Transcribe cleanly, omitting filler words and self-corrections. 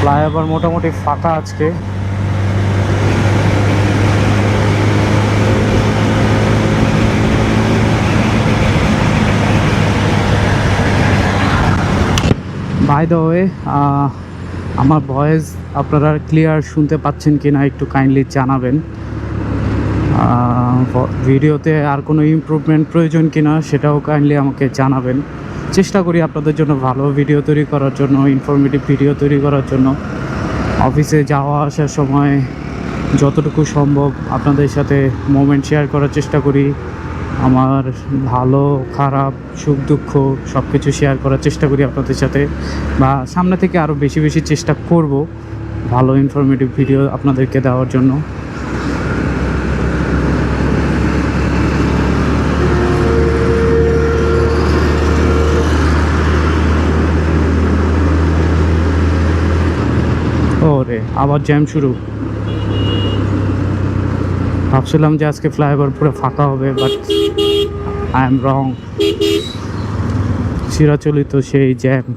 Flyover মোটামুটি ফাঁকা আজকে। বাই দ্য ওয়ে, আমার ভয়েস আপনারা ক্লিয়ার শুনতে পাচ্ছেন কি না একটু কাইন্ডলি জানাবেন। ভিডিওতে আর কোনো ইমপ্রুভমেন্ট প্রয়োজন কি না সেটাও কাইন্ডলি আমাকে জানাবেন। চেষ্টা করি আপনাদের জন্য ভালো ভিডিও তৈরি করার জন্য, ইনফরমেটিভ ভিডিও তৈরি করার জন্য। অফিসে যাওয়া আসার সময় যতটুকু সম্ভব আপনাদের সাথে মোমেন্ট শেয়ার করার চেষ্টা করি। আমার ভালো খারাপ সুখ দুঃখ সব কিছু শেয়ার করার চেষ্টা করি আপনাদের সাথে, বা সামনে থেকে আরও বেশি বেশি চেষ্টা করব ভালো ইনফরমেটিভ ভিডিও আপনাদেরকে দেওয়ার জন্য। ওরে আবার জ্যাম শুরু। ভাবছিলাম যে আজকে ফ্লাইওভার পুরো ফাঁকা হবে, বাট আই এম রং। চিরাচরিত সেই জ্যাম।